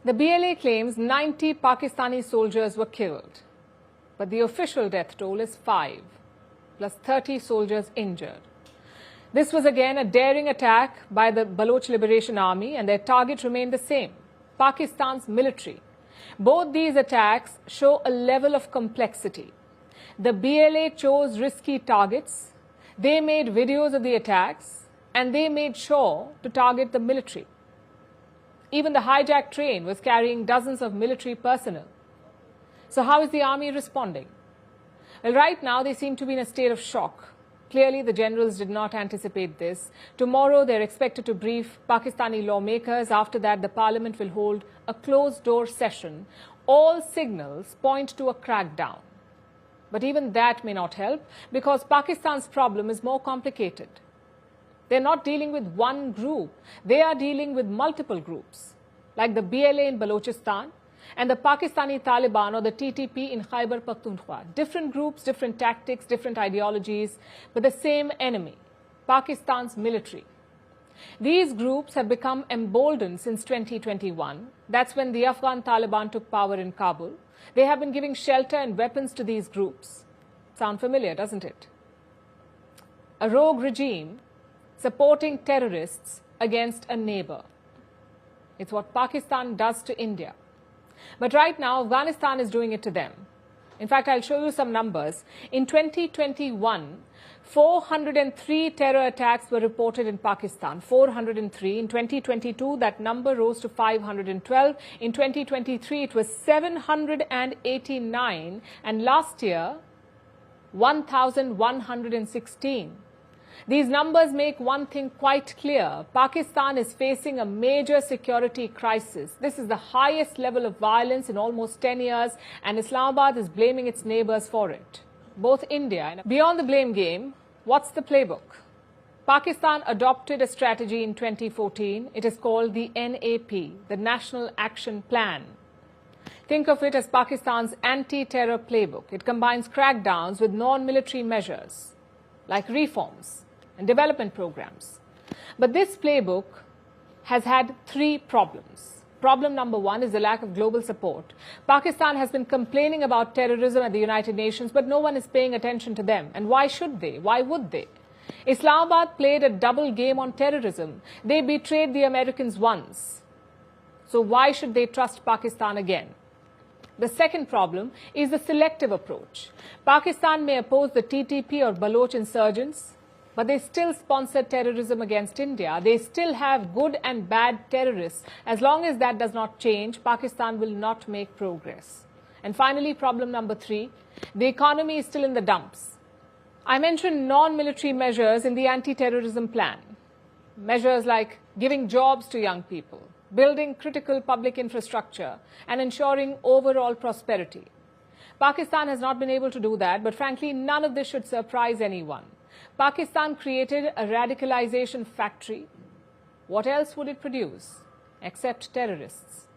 The BLA claims 90 Pakistani soldiers were killed, but the official death toll is 5, plus 30 soldiers injured. This was again a daring attack by the Baloch Liberation Army, and their target remained the same, Pakistan's military. Both these attacks show a level of complexity. The BLA chose risky targets, they made videos of the attacks, and they made sure to target the military. Even the hijacked train was carrying dozens of military personnel. So how is the army responding? Well, right now they seem to be in a state of shock. Clearly, the generals did not anticipate this. Tomorrow, they're expected to brief Pakistani lawmakers. After that, the parliament will hold a closed-door session. All signals point to a crackdown. But even that may not help, because Pakistan's problem is more complicated. They're not dealing with one group. They are dealing with multiple groups, like the BLA in Balochistan and the Pakistani Taliban or the TTP in Khyber Pakhtunkhwa. Different groups, different tactics, different ideologies, but the same enemy, Pakistan's military. These groups have become emboldened since 2021. That's when the Afghan Taliban took power in Kabul. They have been giving shelter and weapons to these groups. Sound familiar, doesn't it? A rogue regime supporting terrorists against a neighbor. It's what Pakistan does to India. But right now, Afghanistan is doing it to them. In fact, I'll show you some numbers. In 2021, 403 terror attacks were reported in Pakistan, 403. In 2022, that number rose to 512. In 2023, it was 789. And last year, 1,116. These numbers make one thing quite clear. Pakistan is facing a major security crisis. This is the highest level of violence in almost 10 years, and Islamabad is blaming its neighbors for it. Both India and beyond the blame game, what's the playbook? Pakistan adopted a strategy in 2014. It is called the NAP, the National Action Plan. Think of it as Pakistan's anti-terror playbook. It combines crackdowns with non-military measures, like reforms and development programs. But this playbook has had 3 problems. Problem number 1 is the lack of global support. Pakistan has been complaining about terrorism at the United Nations, but no one is paying attention to them. And why should they? Why would they? Islamabad played a double game on terrorism. They betrayed the Americans once. So why should they trust Pakistan again? The second problem is the selective approach. Pakistan may oppose the TTP or Baloch insurgents, but they still sponsor terrorism against India. They still have good and bad terrorists. As long as that does not change, Pakistan will not make progress. And finally, problem number 3, the economy is still in the dumps. I mentioned non-military measures in the anti-terrorism plan. Measures like giving jobs to young people, building critical public infrastructure, and ensuring overall prosperity. Pakistan has not been able to do that, but frankly, none of this should surprise anyone. Pakistan created a radicalization factory. What else would it produce except terrorists?